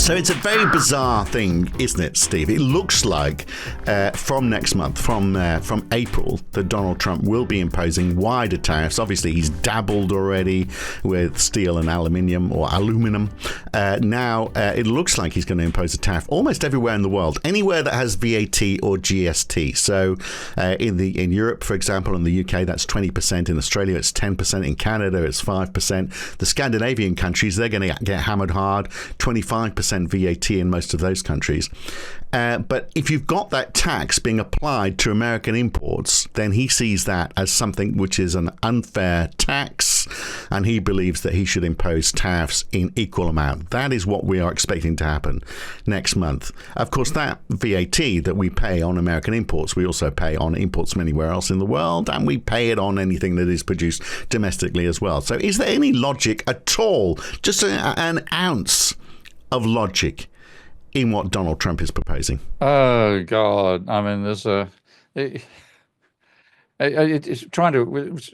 So it's a very bizarre thing, isn't it, Steve? It looks like from next month, from April, that Donald Trump will be imposing wider tariffs. Obviously, he's dabbled already with steel and aluminum. Now, it looks like he's going to impose a tariff almost everywhere in the world, anywhere that has VAT or GST. So in Europe, for example, in the UK, that's 20%. In Australia, it's 10%. In Canada, it's 5%. The Scandinavian countries, they're going to get hammered hard, 25% VAT in most of those countries. But if you've got that tax being applied to American imports, then he sees that as something which is an unfair tax, and he believes that he should impose tariffs in equal amount. That is what we are expecting to happen next month. Of course, that VAT that we pay on American imports, we also pay on imports from anywhere else in the world, and we pay it on anything that is produced domestically as well. So is there any logic at all, just an ounce of logic in what Donald Trump is proposing? Oh God! I mean, it's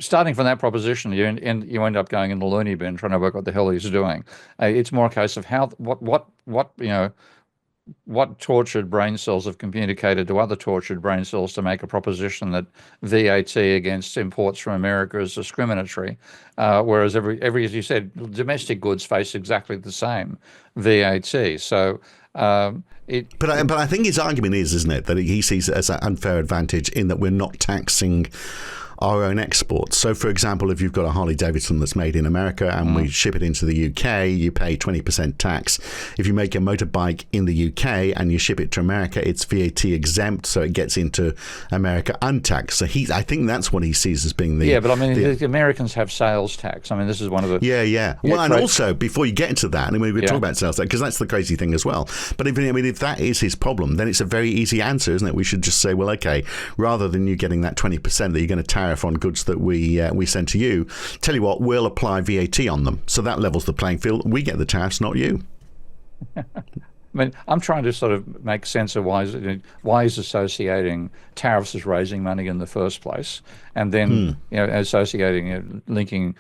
starting from that proposition. You end up going in the loony bin trying to work out what the hell he's doing. It's more a case of what tortured brain cells have communicated to other tortured brain cells to make a proposition that VAT against imports from America is discriminatory, whereas every as you said, domestic goods face exactly the same VAT. So. But I think his argument is, isn't it, that he sees it as an unfair advantage in that we're not taxing our own exports. So, for example, if you've got a Harley Davidson that's made in America and we ship it into the UK, you pay 20% tax. If you make a motorbike in the UK and you ship it to America, it's VAT exempt, so it gets into America untaxed. So I think that's what he sees as being the... Yeah, but I mean, the Americans have sales tax. I mean, this is one of the... Yeah. Well, and also, before you get into that, and we talk about sales tax, because that's the crazy thing as well. But if that is his problem, then it's a very easy answer, isn't it? We should just say, well, okay, rather than you getting that 20% that you're going to tariff on goods that we send to you, tell you what, we'll apply VAT on them. So that levels the playing field. We get the tariffs, not you. I mean, I'm trying to sort of make sense of why he's associating tariffs as raising money in the first place, and then linking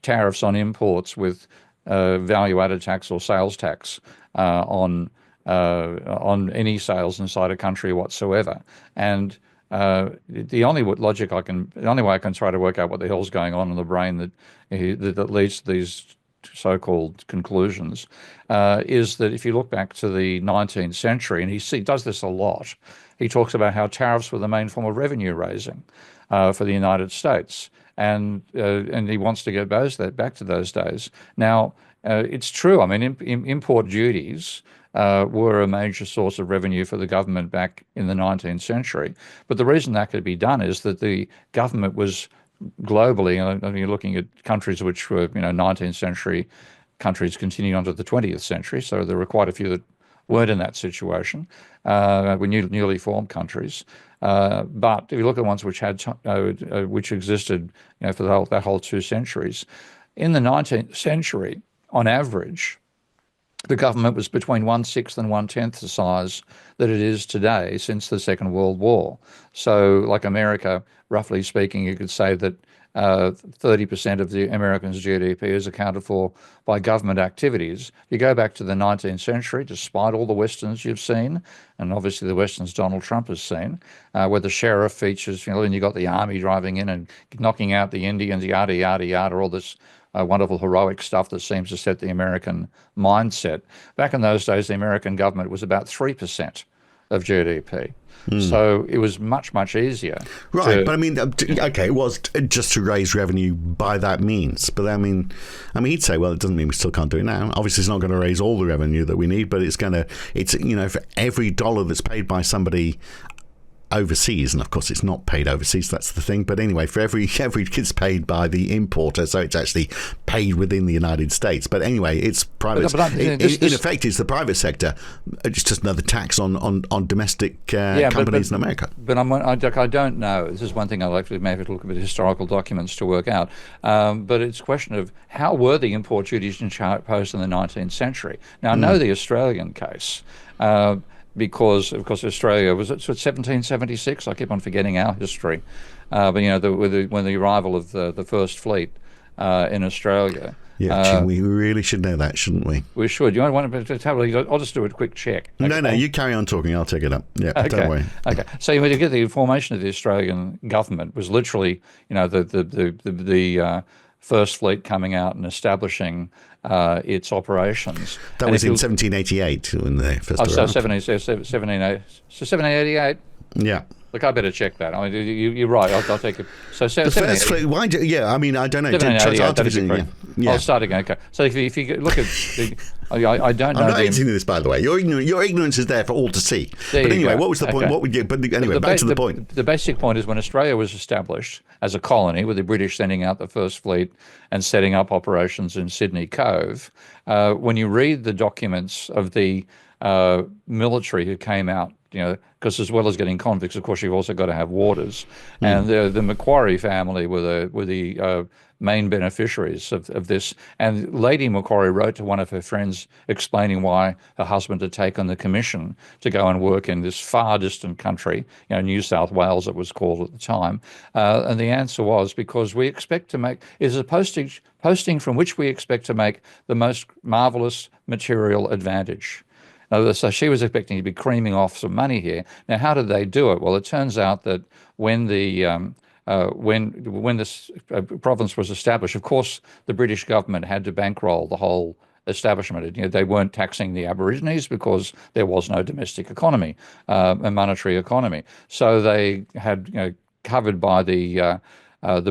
tariffs on imports with value-added tax or sales tax on any sales inside a country whatsoever. And the only way I can try to work out what the hell's going on in the brain that leads to these so-called conclusions is that if you look back to the 19th century, and he does this a lot, he talks about how tariffs were the main form of revenue raising for the United States, and he wants to get back to those days. Now, it's true. I mean, import duties were a major source of revenue for the government back in the 19th century. But the reason that could be done is that the government was globally, and you're looking at countries which were 19th century countries continuing onto the 20th century, so there were quite a few that weren't in that situation, were newly formed countries. But if you look at the ones which existed for that whole 2 centuries, in the 19th century, on average, the government was between 1/6 and 1/10 the size that it is today since the Second World War. So, like America, roughly speaking, you could say that 30% of the Americans' GDP is accounted for by government activities. You go back to the 19th century, despite all the Westerns you've seen, and obviously the Westerns Donald Trump has seen, where the sheriff features, and you got the army driving in and knocking out the Indians, yada, yada, yada, all this wonderful heroic stuff that seems to set the American mindset. Back in those days, the American government was about 3% of GDP. So it was much, much easier. Right, but I mean, okay, it was just to raise revenue by that means. But I mean, he'd say, well, it doesn't mean we still can't do it now. Obviously, it's not going to raise all the revenue that we need, but it's for every dollar that's paid by somebody overseas, and of course it's not paid overseas, that's the thing, but anyway, for every it's paid by the importer, so it's actually paid within the United States. But anyway, it's private. In effect, it's the private sector. It's just another tax on domestic companies in America. But I don't know. This is one thing I'd like to maybe look at the historical documents to work out. But it's a question of how were the import duties imposed in the 19th century. Now, I know the Australian case. Because, of course, Australia was it 1776. I keep on forgetting our history, but when the arrival of the first fleet in Australia, Yeah, gee, we really should know that, shouldn't we? We should. You want to tell me? I'll just do a quick check. Okay? No, you carry on talking. I'll take it up. Yeah, Okay. Don't worry. Okay. So when you get the formation of the Australian government was literally, the First Fleet coming out and establishing its operations. That was in 1788 when they first arrived. 1788. Yeah. Look, I better check that. I mean, you're right. I'll take it. So, Why? I mean, I don't know. I'll start again. Okay. So if you look at I don't know. I'm not editing this, by the way. Your ignorance is there for all to see. But anyway, what was the point? What would you? But anyway, back to the point. The basic point is when Australia was established as a colony, with the British sending out the First Fleet and setting up operations in Sydney Cove, when you read the documents of the military who came out, because as well as getting convicts, of course, you've also got to have warders. And the Macquarie family were the main beneficiaries of this. And Lady Macquarie wrote to one of her friends explaining why her husband had taken the commission to go and work in this far distant country, New South Wales it was called at the time. And the answer was because we expect to make, it is a posting from which we expect to make the most marvellous material advantage. So she was expecting to be creaming off some money here. Now, how did they do it? Well, it turns out that when this province was established, of course, the British government had to bankroll the whole establishment. They weren't taxing the Aborigines because there was no domestic economy, a monetary economy. So they had, covered by the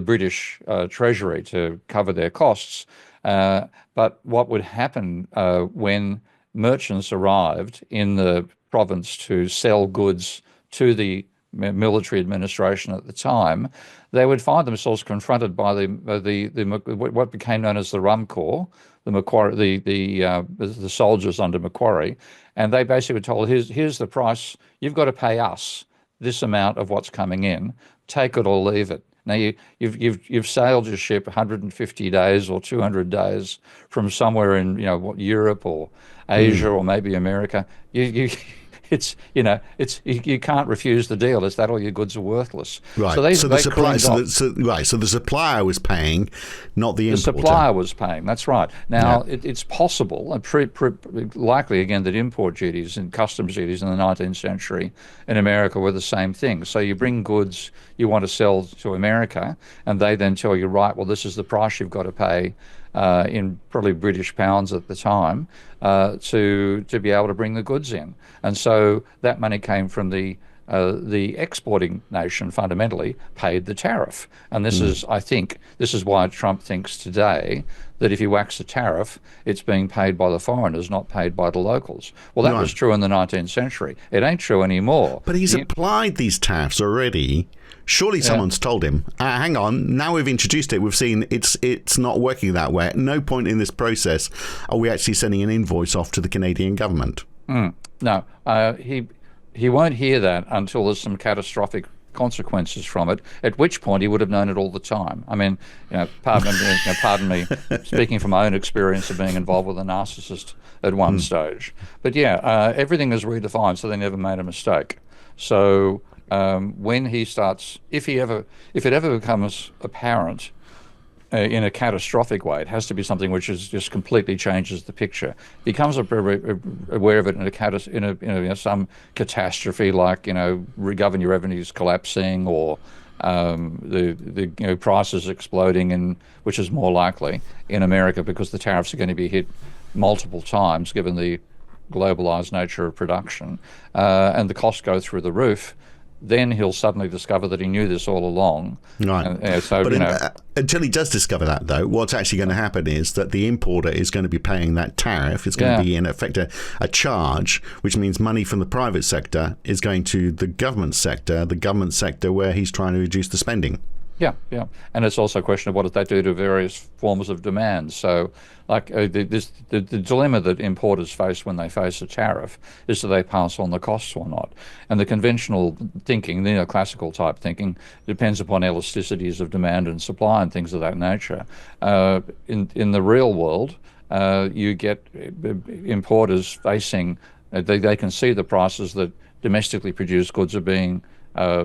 British Treasury to cover their costs. But what would happen when merchants arrived in the province to sell goods to the military administration at the time, they would find themselves confronted by what became known as the Rum Corps, the soldiers under Macquarie, and they basically were told, "Here's the price. You've got to pay us this amount of what's coming in. Take it or leave it." Now you've sailed your ship 150 days or 200 days from somewhere in Europe or Asia or maybe America. You can't refuse the deal. It's that all your goods are worthless. Right. So the supplier was paying, not the importer. The supplier was paying. That's right. Now it's possible, likely again, that import duties and customs duties in the 19th century in America were the same thing. So you bring goods you want to sell to America, and they then tell you, right, well, this is the price you've got to pay. In probably British pounds at the time, to be able to bring the goods in, and so that money came from the exporting nation. Fundamentally, paid the tariff, and this is, I think, why Trump thinks today that if he whacks a tariff, it's being paid by the foreigners, not paid by the locals. Well, that was true in the 19th century. It ain't true anymore. But he's applied these tariffs already. Surely someone's told him, hang on, now we've introduced it, we've seen it's not working that way. At no point in this process are we actually sending an invoice off to the Canadian government. No, he won't hear that until there's some catastrophic consequences from it, at which point he would have known it all the time. I mean, pardon me, speaking from my own experience of being involved with a narcissist at one stage. But everything is redefined, so they never made a mistake. So when he starts, if it ever becomes apparent in a catastrophic way, it has to be something which just completely changes the picture. He becomes aware of it in some catastrophe, like government revenues collapsing or the prices exploding, which is more likely in America because the tariffs are going to be hit multiple times given the globalized nature of production, and the costs go through the roof. Then he'll suddenly discover that he knew this all along. Right. Until he does discover that, though, what's actually going to happen is that the importer is going to be paying that tariff. It's going to be, in effect, a charge, which means money from the private sector is going to the government sector where he's trying to reduce the spending. Yeah. And it's also a question of what does that do to various forms of demand. So, like the dilemma that importers face when they face a tariff is do they pass on the costs or not? And the conventional thinking, the neoclassical type thinking, depends upon elasticities of demand and supply and things of that nature. In the real world, you get importers facing, they can see the prices that domestically produced goods are being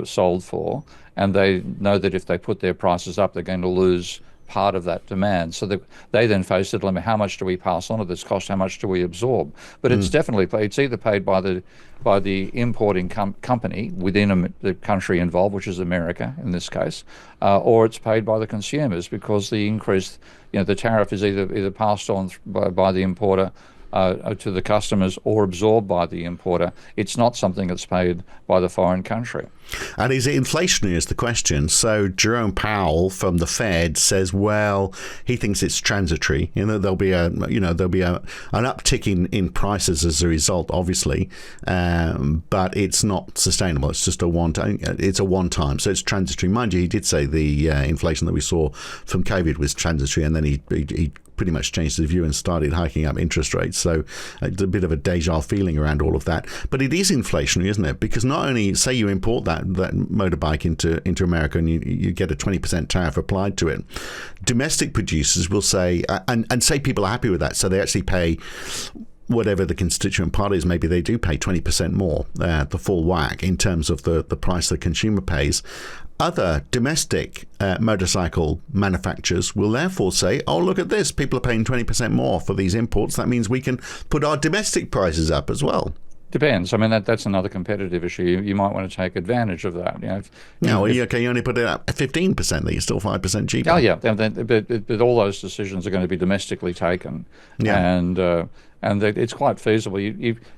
sold for, and they know that if they put their prices up, they're going to lose part of that demand. So they then face the dilemma: how much do we pass on of this cost? How much do we absorb? But it's definitely it's either paid by the importing company within the country involved, which is America in this case, or it's paid by the consumers, because the increased, the tariff is either passed on by the importer to the customers or absorbed by the importer. It's not something that's paid by the foreign country. And is it inflationary is the question. So Jerome Powell from the Fed says, well, he thinks it's transitory. There'll be an uptick in prices as a result, obviously, but it's not sustainable. It's just a one time. So it's transitory. Mind you, he did say the inflation that we saw from COVID was transitory, and then he pretty much changed his view and started hiking up interest rates. So it's a bit of a deja feeling around all of that. But it is inflationary, isn't it? Because not only, say you import that motorbike into America and you get a 20% tariff applied to it, domestic producers will say, and say people are happy with that, so they actually pay whatever the constituent party is. Maybe they do pay 20% more, the full whack, in terms of the price the consumer pays. Other domestic motorcycle manufacturers will therefore say, oh, look at this, people are paying 20% more for these imports. That means we can put our domestic prices up as well. Depends. I mean, that's another competitive issue. You might want to take advantage of that. You only put it up 15%, then you're still 5% cheaper. Oh, yeah. But all those decisions are going to be domestically taken. Yeah. And it's quite feasible.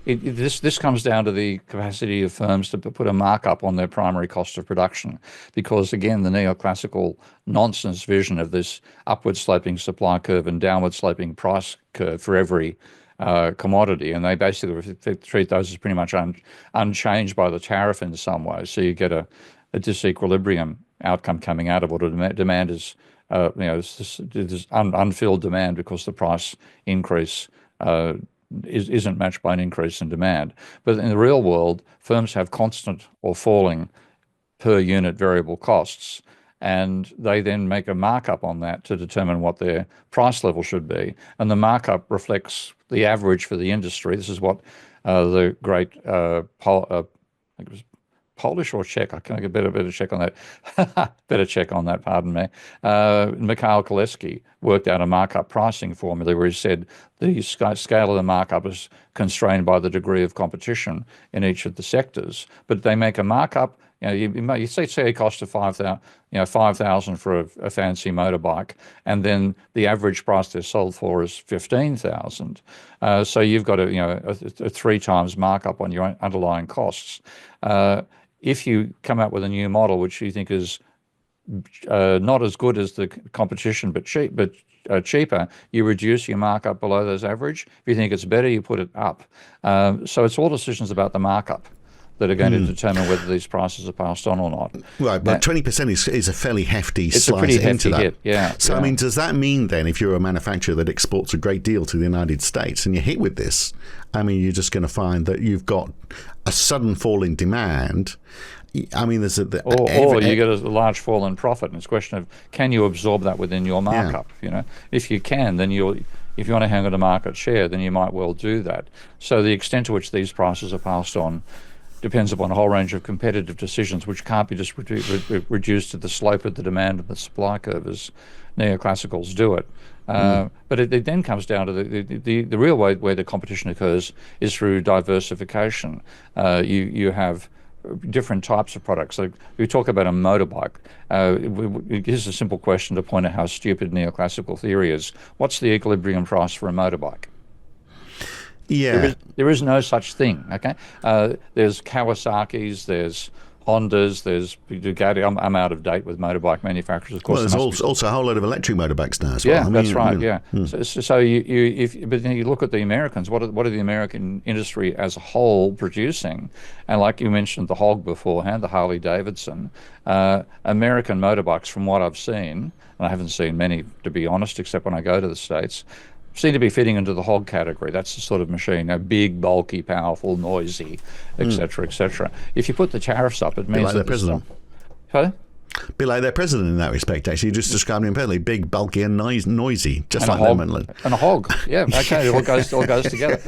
This comes down to the capacity of firms to put a markup on their primary cost of production, because, again, the neoclassical nonsense vision of this upward sloping supply curve and downward sloping price curve for every commodity, and they basically treat those as pretty much unchanged by the tariff in some ways. So you get a disequilibrium outcome coming out of it. Demand is, there's unfilled demand because the price increase isn't matched by an increase in demand. But in the real world, firms have constant or falling per unit variable costs, and they then make a markup on that to determine what their price level should be. And the markup reflects the average for the industry. This is what the great Polish or Czech, I can get a better check on that. Better check on that, pardon me. Mikhail Koleski worked out a markup pricing formula where he said the scale of the markup is constrained by the degree of competition in each of the sectors. But they make a markup. You say a cost of $5,000 for a fancy motorbike, and then the average price they're sold for is $15,000. So you've got a 3 times markup on your underlying costs. If you come up with a new model which you think is not as good as the competition but cheaper, you reduce your markup below those average. If you think it's better, you put it up. So it's all decisions about the markup that are going to determine whether these prices are passed on or not. Right, but 20% is a fairly hefty it's slice a pretty hefty into that. Hit, yeah. So, yeah. I mean, does that mean then, if you're a manufacturer that exports a great deal to the United States and you're hit with this, I mean, you're just going to find that you've got a sudden fall in demand. I mean, there's or you get a large fall in profit, and it's a question of, can you absorb that within your markup? Yeah. If you can, then if you want to hang on a market share, then you might well do that. So the extent to which these prices are passed on depends upon a whole range of competitive decisions, which can't be just reduced to the slope of the demand and the supply curve as neoclassicals do it. But it then comes down to the real way where the competition occurs is through diversification. You have different types of products. So we talk about a motorbike. Here's a simple question to point out how stupid neoclassical theory is. What's the equilibrium price for a motorbike? Yeah. There is no such thing, okay? There's Kawasaki's, there's Hondas, there's Ducati. I'm out of date with motorbike manufacturers, of course. Well, there's also a whole lot of electric motorbikes now as well. Yeah, that's right, yeah. So but then you look at the Americans, what are the American industry as a whole producing? And like you mentioned the Hog beforehand, the Harley Davidson, American motorbikes, from what I've seen, and I haven't seen many, to be honest, except when I go to the States, seem to be fitting into the Hog category. That's the sort of machine, big, bulky, powerful, noisy, etc., etc. If you put the tariffs up, it means like their president. Pardon? Be like their president in that respect, actually. You just described him perfectly. Big, bulky, and noisy, just and like them. And a hog. Yeah, okay, it all goes together.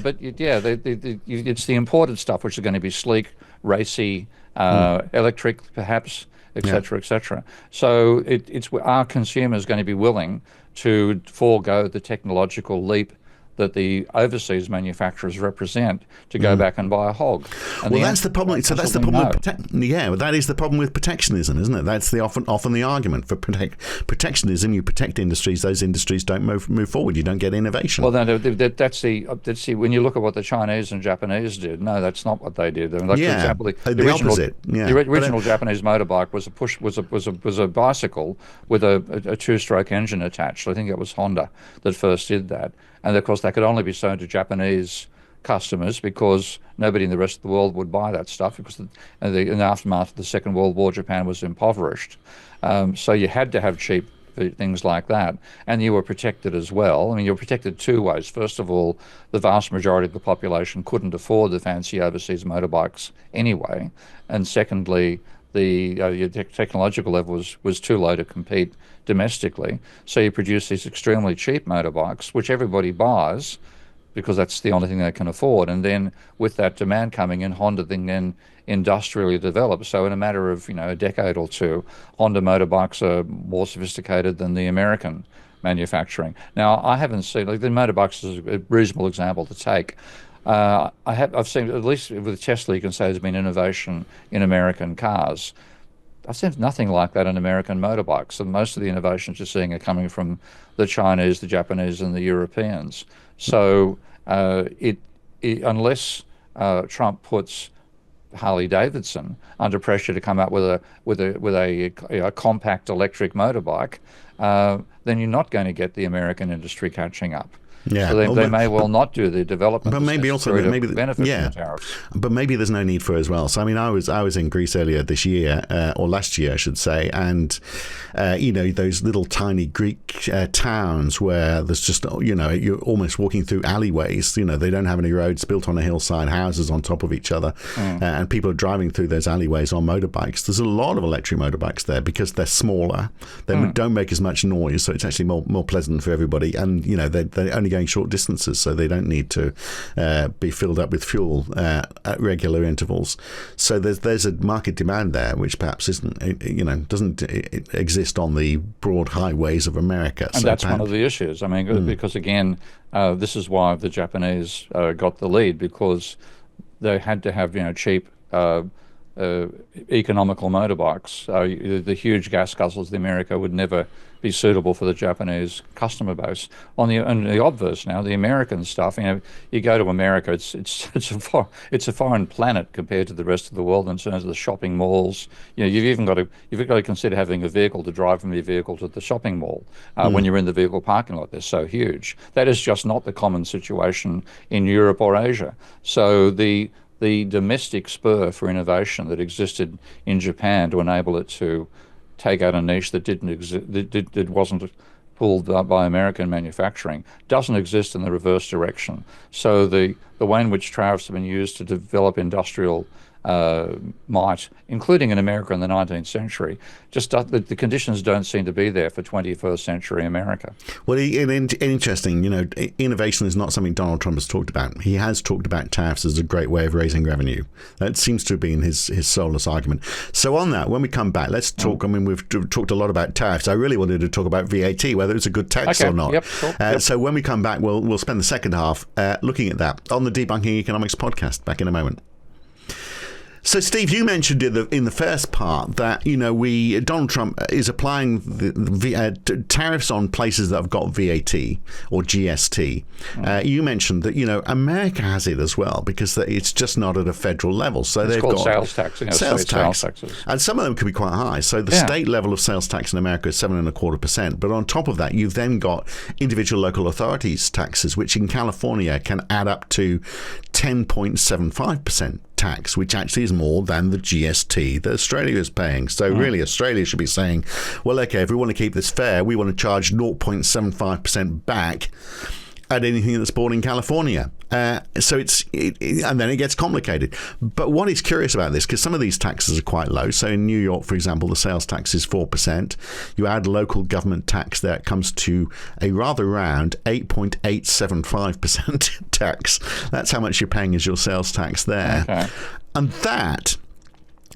But yeah, it's the imported stuff which is going to be sleek, racy, electric, perhaps. et cetera, et cetera. So it's are consumers going to be willing to forego the technological leap that the overseas manufacturers represent to go back and buy a hog? And well, that's the problem. So that's the problem with that is the problem with protectionism, isn't it? That's the often the argument for protectionism. You protect industries; those industries don't move forward. You don't get innovation. Well, that's the when you look at what the Chinese and Japanese did. No, that's not what they did. I mean, like, for example, the opposite. Yeah. The original Japanese motorbike was a bicycle with a two-stroke engine attached. I think it was Honda that first did that. And of course, that could only be sold to Japanese customers because nobody in the rest of the world would buy that stuff because in the aftermath of the Second World War, Japan was impoverished. So you had to have cheap things like that. And you were protected as well. I mean, you were protected two ways. First of all, the vast majority of the population couldn't afford the fancy overseas motorbikes anyway. And secondly, the technological level was too low to compete domestically. So you produce these extremely cheap motorbikes, which everybody buys because that's the only thing they can afford. And then with that demand coming in, Honda then industrially developed. So in a matter of a decade or two, Honda motorbikes are more sophisticated than the American manufacturing. Now, I haven't seen, like, the motorbikes is a reasonable example to take. I've seen, at least with Tesla, you can say there's been innovation in American cars. I've seen nothing like that in American motorbikes. And most of the innovations you're seeing are coming from the Chinese, the Japanese, and the Europeans. So unless Trump puts Harley Davidson under pressure to come up with a compact electric motorbike, then you're not going to get the American industry catching up. Yeah. So they may well not do the development. But maybe also benefit from the tariffs. But maybe there's no need for it as well. So I mean, I was in Greece earlier this year, or last year, I should say, and those little tiny Greek towns where there's just you're almost walking through alleyways. They don't have any roads, built on a hillside, houses on top of each other, and people are driving through those alleyways on motorbikes. There's a lot of electric motorbikes there because they're smaller. They don't make as much noise, so it's actually more pleasant for everybody. And they're only going short distances, so they don't need to be filled up with fuel at regular intervals. So there's a market demand there, which perhaps doesn't exist on the broad highways of America. And that's one of the issues. I mean, because again, this is why the Japanese got the lead, because they had to have cheap economical motorbikes. The huge gas guzzlers of America would never be suitable for the Japanese customer base. On the obverse now, the American stuff, you go to America, it's a foreign planet compared to the rest of the world in terms of the shopping malls. You've got to consider having a vehicle to drive from your vehicle to the shopping mall when you're in the vehicle parking lot. They're so huge. That is just not the common situation in Europe or Asia. So the domestic spur for innovation that existed in Japan to enable it to take out a niche that didn't exist, that wasn't pulled by American manufacturing, doesn't exist in the reverse direction. So the way in which tariffs have been used to develop industrial might, including in America in the 19th century, just the conditions don't seem to be there for 21st century America. Well, interesting, innovation is not something Donald Trump has talked about. He has talked about tariffs as a great way of raising revenue. That seems to have been his soulless argument. So on that, when we come back, let's talk, we've talked a lot about tariffs. I really wanted to talk about VAT, whether it's a good tax or not. Yep, sure. Yep. So when we come back, we'll spend the second half looking at that on the Debunking Economics podcast. Back in a moment. So, Steve, you mentioned in the first part that Donald Trump is applying the tariffs on places that have got VAT or GST. You mentioned that America has it as well because it's just not at a federal level. So they've got sales tax, sales taxes, and some of them can be quite high. So the state level of sales tax in America is 7.25%. But on top of that, you've then got individual local authorities taxes, which in California can add up to 10.75%. tax, which actually is more than the GST that Australia is paying. So really, Australia should be saying, well, okay, if we want to keep this fair, we want to charge 0.75% back at anything that's bought in California. So and then it gets complicated. But what is curious about this, because some of these taxes are quite low. So in New York, for example, the sales tax is 4%. You add local government tax there, it comes to a rather round 8.875% tax. That's how much you're paying as your sales tax there. Okay. And that,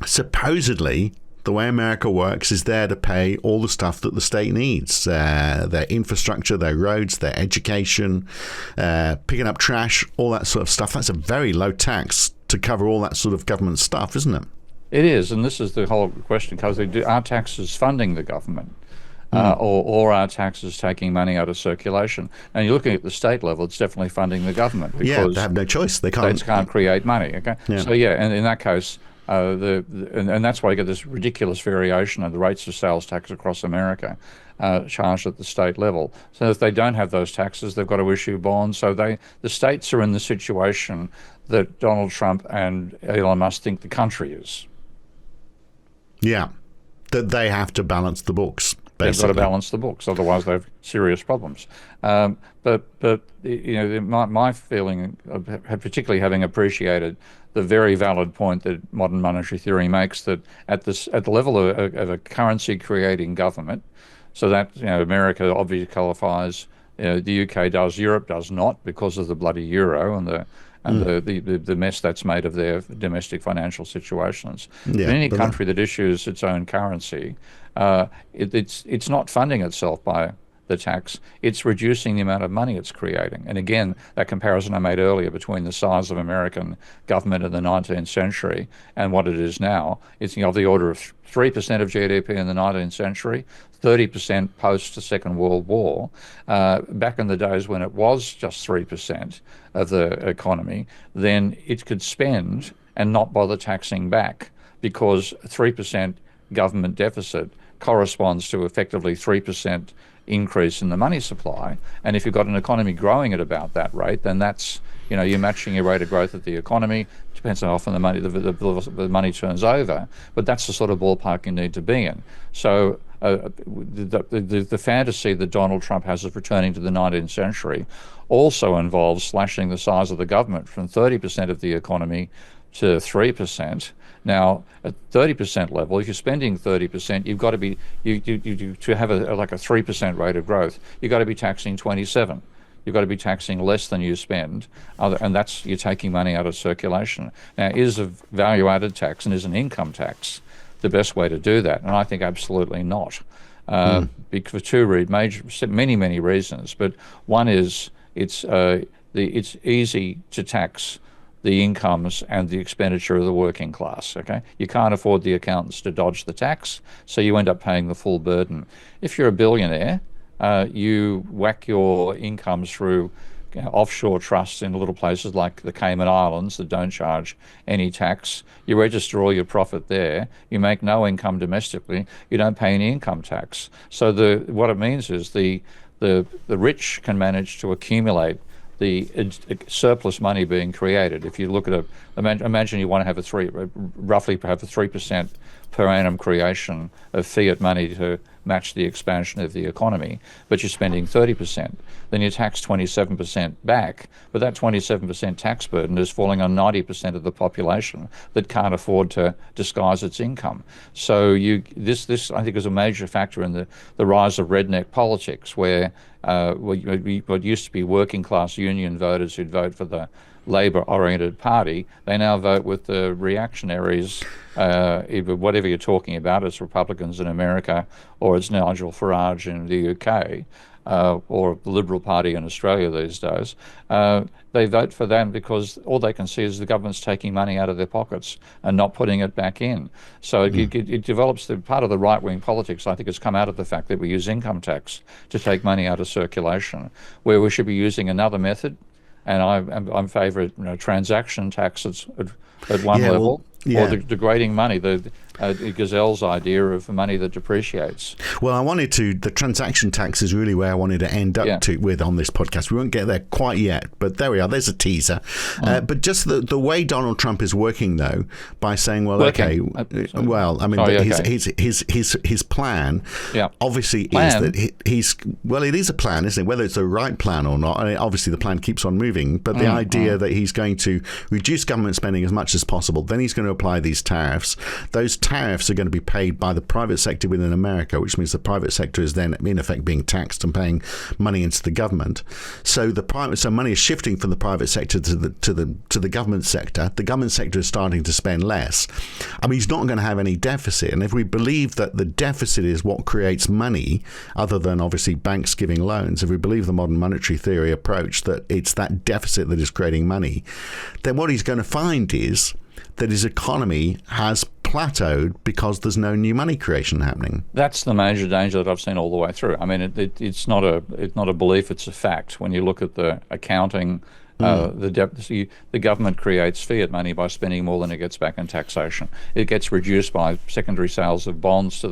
supposedly, the way America works is there to pay all the stuff that the state needs, their infrastructure, their roads, their education, picking up trash, all that sort of stuff. That's a very low tax to cover all that sort of government stuff, isn't it? It is, and this is the whole question, because are taxes funding the government? Or are taxes taking money out of circulation? And you're looking at the state level, it's definitely funding the government, because they have no choice. They can't. States can't create money. Okay, so and in that case, and that's why you get this ridiculous variation of the rates of sales tax across America, charged at the state level. So if they don't have those taxes, they've got to issue bonds. So the states are in the situation that Donald Trump and Elon Musk think the country is. Yeah, that they have to balance the books. Basically. They've got to balance the books, otherwise they have serious problems. But my feeling, particularly having appreciated the very valid point that modern monetary theory makes, that at the level of a currency creating government, so that America obviously qualifies, the UK does, Europe does not, because of the bloody euro and the mess that's made of their domestic financial situations. Yeah, in any country that issues its own currency, it's not funding itself by the tax, it's reducing the amount of money it's creating. And again, that comparison I made earlier between the size of American government in the 19th century and what it is now, it's of the order of 3% of GDP in the 19th century, 30% post the Second World War. Back in the days when it was just 3% of the economy, then it could spend and not bother taxing back, because 3% government deficit corresponds to effectively 3% increase in the money supply. And if you've got an economy growing at about that rate, then that's, you're matching your rate of growth of the economy. Depends on how often the money turns over, but that's the sort of ballpark you need to be in. So the fantasy that Donald Trump has of returning to the 19th century also involves slashing the size of the government from 30% of the economy to 3%. Now, at 30% level, if you're spending 30%, you've got to be, to have like a 3% rate of growth, you've got to be taxing 27. You've got to be taxing less than you spend, and that's, you're taking money out of circulation. Now, is a value-added tax and is an income tax the best way to do that? And I think absolutely not, for many reasons. But one is it's easy to tax the incomes and the expenditure of the working class. Okay, you can't afford the accountants to dodge the tax, so you end up paying the full burden. If you're a billionaire, you whack your incomes through offshore trusts in little places like the Cayman Islands that don't charge any tax. You register all your profit there. You make no income domestically. You don't pay any income tax. So what it means is the rich can manage to accumulate the surplus money being created. If you look at imagine you want to have roughly have a 3% per annum creation of fiat money to match the expansion of the economy, but you're spending 30%, then you tax 27% back, but that 27% tax burden is falling on 90% of the population that can't afford to disguise its income. So this I think is a major factor in the rise of redneck politics, where what used to be working class union voters who'd vote for the Labour-oriented party, they now vote with the reactionaries, whatever you're talking about, it's Republicans in America or it's Nigel Farage in the UK, or the Liberal Party in Australia these days. They vote for them because all they can see is the government's taking money out of their pockets and not putting it back in. So it develops part of the right-wing politics, I think, has come out of the fact that we use income tax to take money out of circulation, where we should be using another method. And I'm favour of transaction taxes at one level, or the degrading money, the Gazelle's idea of money that depreciates. Well, the transaction tax is really where I wanted to end up with on this podcast. We won't get there quite yet, but there we are. There's a teaser. But just the way Donald Trump is working, though, by saying, well, his plan obviously is that it is a plan, isn't it? Whether it's the right plan or not, obviously the plan keeps on moving, but the idea that he's going to reduce government spending as much as possible, then he's going to apply these tariffs. Those tariffs are going to be paid by the private sector within America, which means the private sector is then in effect being taxed and paying money into the government. So money is shifting from the private sector to the government sector. The government sector is starting to spend less. I mean, he's not going to have any deficit. And if we believe that the deficit is what creates money, other than obviously banks giving loans, if we believe the modern monetary theory approach that it's that deficit that is creating money, then what he's going to find is that his economy has plateaued because there's no new money creation happening. That's the major danger that I've seen all the way through. I mean, it's not a belief; it's a fact. When you look at the accounting, the government creates fiat money by spending more than it gets back in taxation. It gets reduced by secondary sales of bonds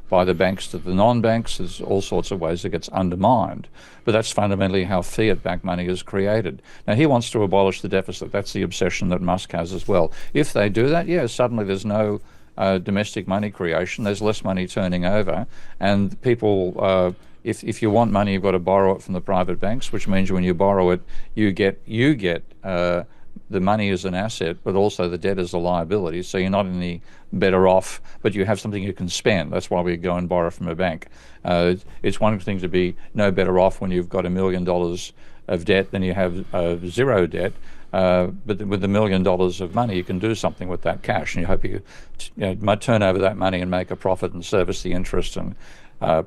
by the banks to the non-banks. There's all sorts of ways it gets undermined. But that's fundamentally how fiat-backed money is created. Now, he wants to abolish the deficit. That's the obsession that Musk has as well. If they do that, suddenly there's no domestic money creation. There's less money turning over, and people. If you want money, you've got to borrow it from the private banks, which means when you borrow it, you get the money as an asset, but also the debt as a liability. So you're not any better off, but you have something you can spend. That's why we go and borrow from a bank. It's one thing to be no better off when you've got $1 million of debt than you have zero debt. But with $1 million of money, you can do something with that cash, and you hope you might turn over that money and make a profit and service the interest and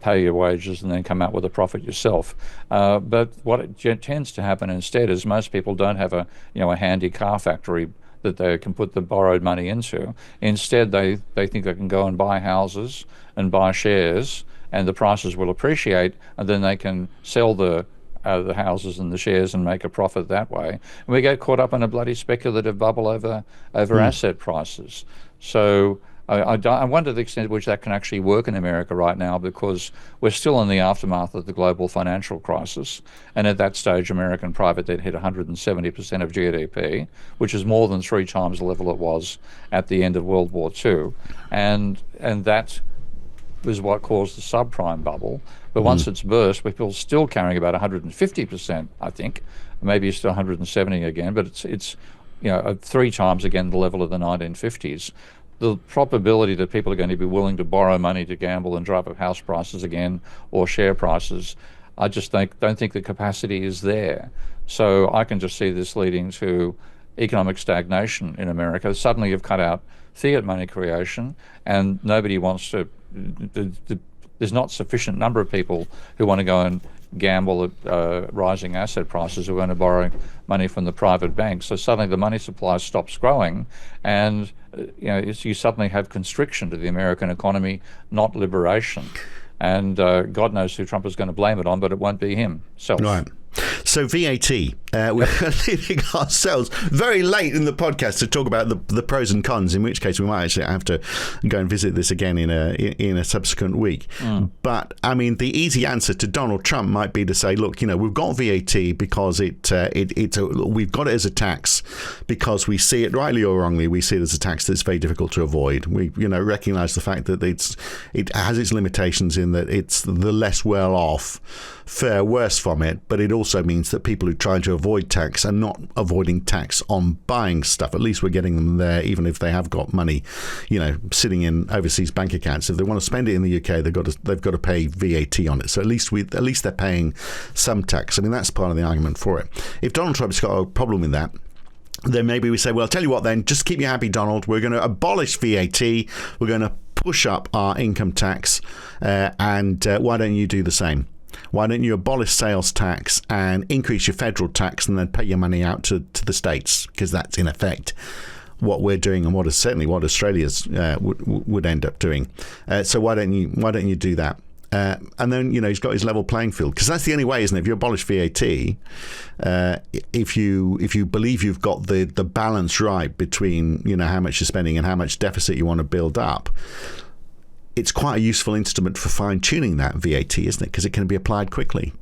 pay your wages and then come out with a profit yourself. But what tends to happen instead is most people don't have a handy car factory that they can put the borrowed money into. Instead, they think they can go and buy houses and buy shares, and the prices will appreciate, and then they can sell the houses and the shares and make a profit that way. And we get caught up in a bloody speculative bubble over asset prices. So I wonder the extent to which that can actually work in America right now, because we're still in the aftermath of the global financial crisis. And at that stage, American private debt hit 170% of GDP, which is more than 3 times the level it was at the end of World War II. And that was what caused the subprime bubble. But once it's burst, people are still carrying about 150%, I think. Maybe it's still 170 again, but it's 3 times again the level of the 1950s. The probability that people are going to be willing to borrow money to gamble and drive up house prices again or share prices, I just don't think the capacity is there. So I can just see this leading to economic stagnation in America. Suddenly you've cut out fiat money creation, and nobody wants to. There's not sufficient number of people who want to go and gamble at rising asset prices, who are going to borrow money from the private banks. So suddenly the money supply stops growing, and you suddenly have constriction to the American economy, not liberation. And God knows who Trump is going to blame it on, but it won't be himself. Right. So VAT, we're leaving ourselves very late in the podcast to talk about the pros and cons, in which case we might actually have to go and visit this again in a subsequent week. But I mean, the easy answer to Donald Trump might be to say, look, we've got VAT because we've got it as a tax because we see it, rightly or wrongly, we see it as a tax that's very difficult to avoid. We recognise the fact that it has its limitations in that it's the less well off fare worse from it, but it also means that people who try to avoid tax are not avoiding tax on buying stuff. At least we're getting them there, even if they have got money, sitting in overseas bank accounts. If they want to spend it in the UK, they've got to pay VAT on it. So at least they're paying some tax. I mean, that's part of the argument for it. If Donald Trump's got a problem with that, then maybe we say, well, I'll tell you what then, just keep you happy, Donald. We're going to abolish VAT. We're going to push up our income tax, and why don't you do the same? Why don't you abolish sales tax and increase your federal tax and then pay your money out to the states? Because that's in effect what we're doing, and what Australia's would end up doing. So why don't you do that? And then he's got his level playing field, because that's the only way, isn't it? If you abolish VAT, if you believe you've got the balance right between how much you're spending and how much deficit you want to build up, it's quite a useful instrument for fine-tuning that VAT, isn't it? Because it can be applied quickly.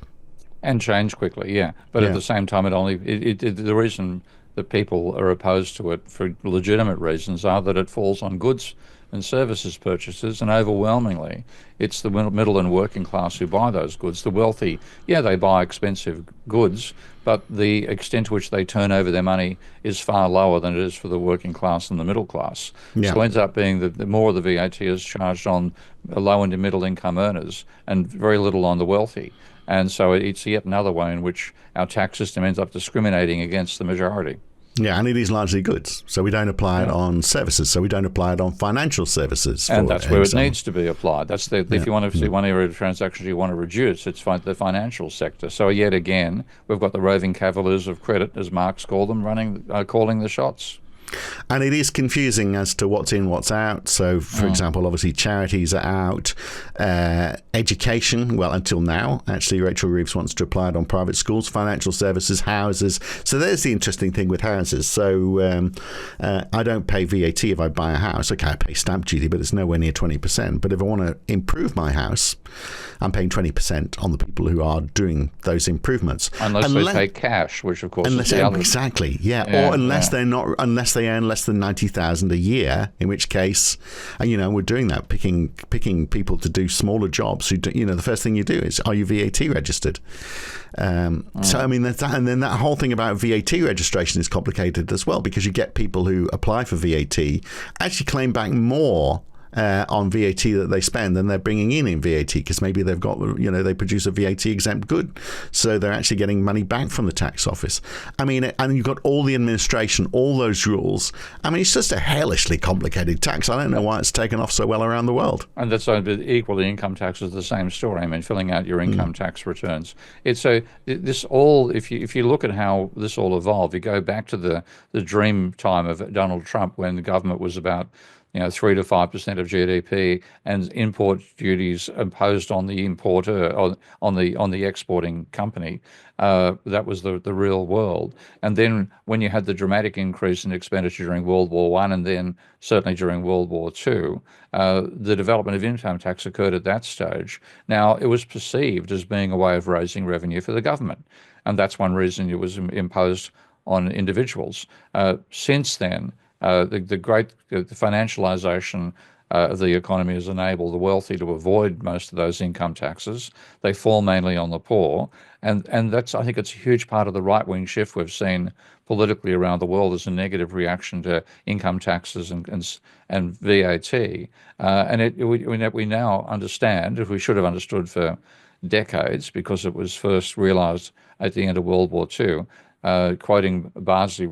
And change quickly, yeah. But at the same time, the reason that people are opposed to it for legitimate reasons are that it falls on goods and services purchases, and overwhelmingly it's the middle and working class who buy those goods. The wealthy, yeah, they buy expensive goods, but the extent to which they turn over their money is far lower than it is for the working class and the middle class. Yeah. So it ends up being that the more of the VAT is charged on low and middle income earners and very little on the wealthy. And so it's yet another way in which our tax system ends up discriminating against the majority. Yeah, and it is largely goods. So we don't apply it on services. So we don't apply it on financial services. And that's where it needs to be applied. That's if you want to see one area of transactions you want to reduce, it's the financial sector. So yet again, we've got the roving cavaliers of credit, as Marx called them, calling the shots. And it is confusing as to what's in, what's out. So, for example, obviously charities are out. Education, well, until now, actually, Rachel Reeves wants to apply it on private schools, financial services, houses. So there's the interesting thing with houses. So I don't pay VAT if I buy a house. Okay, I pay stamp duty, but it's nowhere near 20%. But if I want to improve my house, I'm paying 20% on the people who are doing those improvements. Unless they pay cash, which of course is the other. Exactly, yeah. Or unless they earn less than 90,000 a year, in which case, and we're doing that, picking people to do smaller jobs. Who do, the first thing you do is, are you VAT registered? So I mean, that's that, and then that whole thing about VAT registration is complicated as well, because you get people who apply for VAT actually claim back more on VAT that they spend than they're bringing in VAT, because maybe they've got, they produce a VAT exempt good, so they're actually getting money back from the tax office. I mean, and you've got all the administration, all those rules. I mean, it's just a hellishly complicated tax. I don't know why it's taken off so well around the world. And that's equally, income tax is the same story. I mean, filling out your income tax returns. It's this all. If you look at how this all evolved, you go back to the dream time of Donald Trump, when the government was about 3 to 5% of GDP, and import duties imposed on the importer, or on the exporting company. That was the real world. And then when you had the dramatic increase in expenditure during World War I, and then certainly during World War II, the development of income tax occurred at that stage. Now, it was perceived as being a way of raising revenue for the government, and that's one reason it was imposed on individuals. Since then, the great financialization of the economy has enabled the wealthy to avoid most of those income taxes. They fall mainly on the poor, and that's, I think, it's a huge part of the right-wing shift we've seen politically around the world as a negative reaction to income taxes and VAT. We now understand, if we should have understood for decades, because it was first realized at the end of World War II. Quoting Beardsley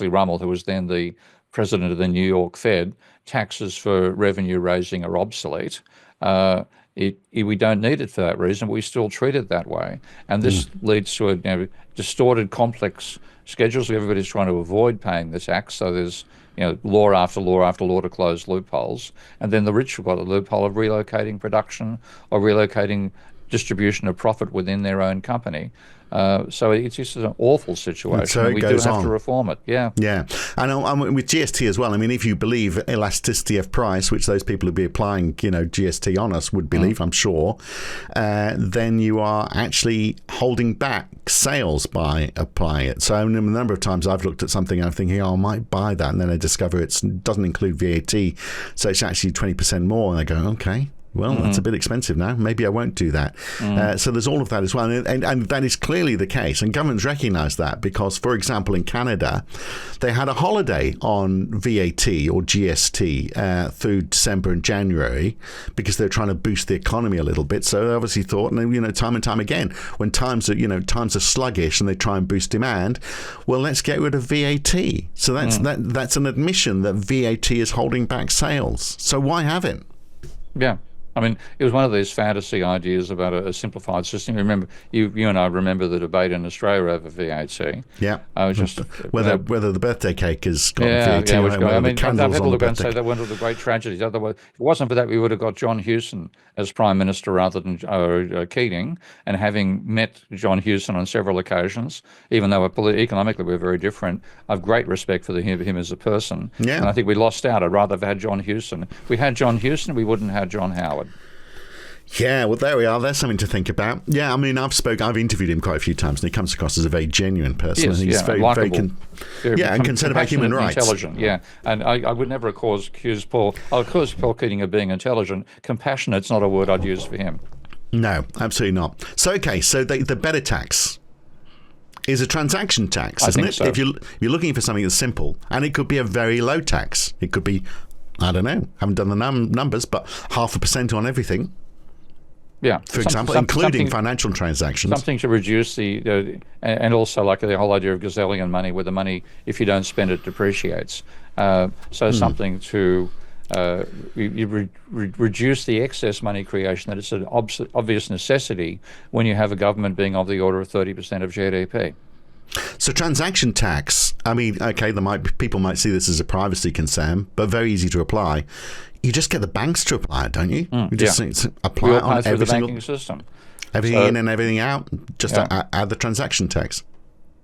Rummel, who was then the president of the New York Fed, taxes for revenue raising are obsolete. We don't need it for that reason, but we still treat it that way. And this leads to distorted, complex schedules. Everybody's trying to avoid paying the tax, so there's law after law after law to close loopholes. And then the rich have got the loophole of relocating production or relocating distribution of profit within their own company. So it's just an awful situation. So we do have to reform it. Yeah. Yeah. And with GST as well, I mean, if you believe elasticity of price, which those people who be applying, GST on us would believe, I'm sure, then you are actually holding back sales by applying it. So a number of times I've looked at something and I'm thinking, I might buy that. And then I discover it doesn't include VAT. So it's actually 20% more. And I go, okay. Well, that's a bit expensive now. Maybe I won't do that. So there's all of that as well. And that is clearly the case. And governments recognise that because, for example, in Canada, they had a holiday on VAT or GST through December and January because they're trying to boost the economy a little bit. So they obviously thought, and time and time again, when times are sluggish and they try and boost demand, well, let's get rid of VAT. So that's an admission that VAT is holding back sales. So why have it? Yeah. I mean, it was one of these fantasy ideas about a simplified system. Remember, you and I remember the debate in Australia over VAT. Yeah. Whether the birthday cake has got VAT. Yeah, I mean, I've had to look and say that one of the great tragedies. Otherwise, if it wasn't for that, we would have got John Hewson as Prime Minister rather than Keating. And having met John Hewson on several occasions, even though economically we're very different, I have great respect for him as a person. Yeah. And I think we lost out. I'd rather have had John Hewson. If we had John Hewson, we wouldn't have had John Howard. Yeah, well, there we are. There's something to think about. Yeah, I mean, I've interviewed him quite a few times, and he comes across as a very genuine person. Yes, and he's very and concerned about human rights. Intelligent, yeah. And I would never accuse Paul Keating of being intelligent. Compassionate's not a word I'd use for him. No, absolutely not. So, okay, so the better tax is a transaction tax, isn't it? So. If you're looking for something that's simple, and it could be a very low tax. It could be, I don't know, haven't done the numbers, but 0.5% on everything. Yeah, for example, including financial transactions. Something to reduce and also like the whole idea of gazillion money, where the money, if you don't spend it, depreciates. Something to reduce the excess money creation, that it's an obvious necessity when you have a government being of the order of 30% of GDP. So transaction tax, I mean, okay, people might see this as a privacy concern, but very easy to apply. You just get the banks to apply it, don't you? You just apply it on every single banking system. Everything in and everything out, just add the transaction tax.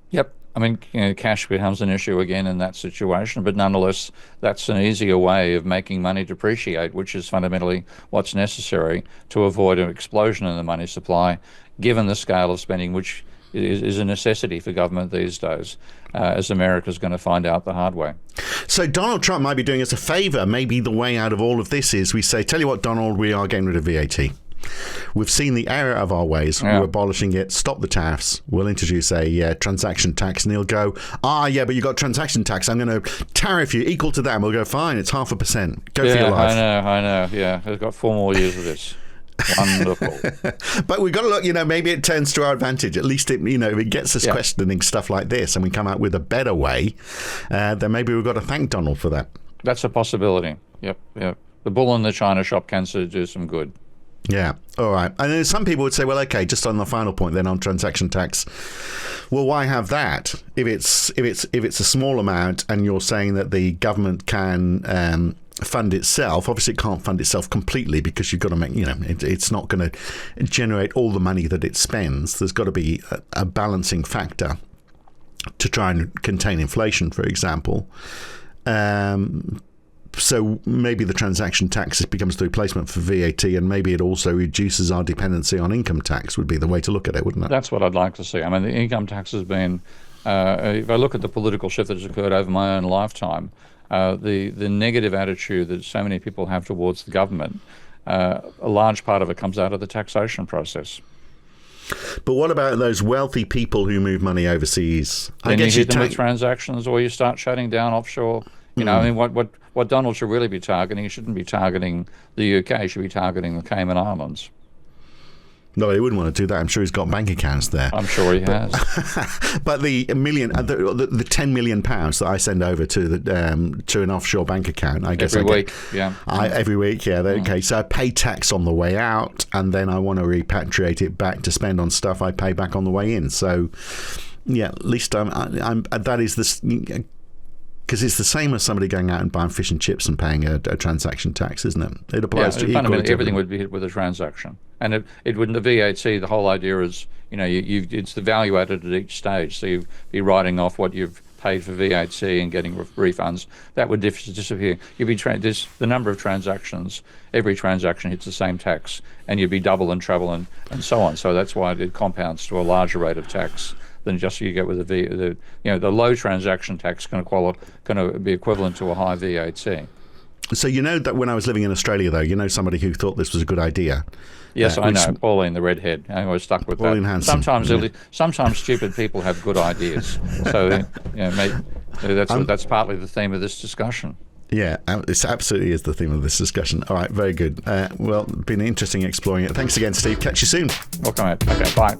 Yep. I mean, cash becomes an issue again in that situation, but nonetheless, that's an easier way of making money depreciate, which is fundamentally what's necessary to avoid an explosion in the money supply, given the scale of spending, which is a necessity for government these days, as America's going to find out the hard way. So Donald Trump might be doing us a favour. Maybe the way out of all of this is we say, tell you what, Donald, we are getting rid of VAT. We've seen the error of our ways. Yeah. We're abolishing it. Stop the tariffs. We'll introduce a transaction tax. And he'll go, but you got transaction tax. I'm going to tariff you equal to that. And we'll go, fine, it's 0.5%. Go for your life. I know. Yeah, we've got 4 more years of this. Wonderful. But we've got to look, maybe it turns to our advantage. At least if it gets us questioning stuff like this and we come out with a better way, then maybe we've got to thank Donald for that. That's a possibility. Yep. The bull in the china shop can do some good. Yeah. All right. And then some people would say, well, okay, just on the final point then on transaction tax, well, why have that if it's a small amount and you're saying that the government can fund itself? Obviously it can't fund itself completely because you've got to make, it's not going to generate all the money that it spends. There's got to be a balancing factor to try and contain inflation, for example. So maybe the transaction tax becomes the replacement for VAT, and maybe it also reduces our dependency on income tax, would be the way to look at it, wouldn't it? That's what I'd like to see. I mean, the income tax has been, if I look at the political shift that has occurred over my own lifetime, the negative attitude that so many people have towards the government, a large part of it comes out of the taxation process. But what about those wealthy people who move money overseas? Then you hit them with transactions, or you start shutting down offshore. I mean, what Donald should really be targeting, he shouldn't be targeting the UK, he should be targeting the Cayman Islands. No, he wouldn't want to do that. I'm sure he's got bank accounts there. I'm sure he has. But the £10 million that I send over to an offshore bank account, I guess every week. Every week, yeah. Okay, so I pay tax on the way out, and then I want to repatriate it back to spend on stuff I pay back on the way in. So, yeah, at least that is this. Because it's the same as somebody going out and buying fish and chips and paying a transaction tax, isn't it? It applies to fundamentally everything would be hit with a transaction, and it wouldn't. The VAT, the whole idea is, it's the value added at each stage. So you'd be writing off what you've paid for VAT and getting refunds. That would disappear. You'd be the number of transactions. Every transaction hits the same tax, and you'd be double and treble and so on. So that's why it compounds to a larger rate of tax than just you get with the low transaction tax going to be equivalent to a high VAT. So that when I was living in Australia, though, somebody who thought this was a good idea. Yes, I know. Pauline, the redhead. I was stuck with Pauline that. Hanson. Sometimes stupid people have good ideas. So that's partly the theme of this discussion. Yeah, it absolutely is the theme of this discussion. All right, very good. Well, been interesting exploring it. Thanks again, Steve. Catch you soon. Welcome. Okay, bye.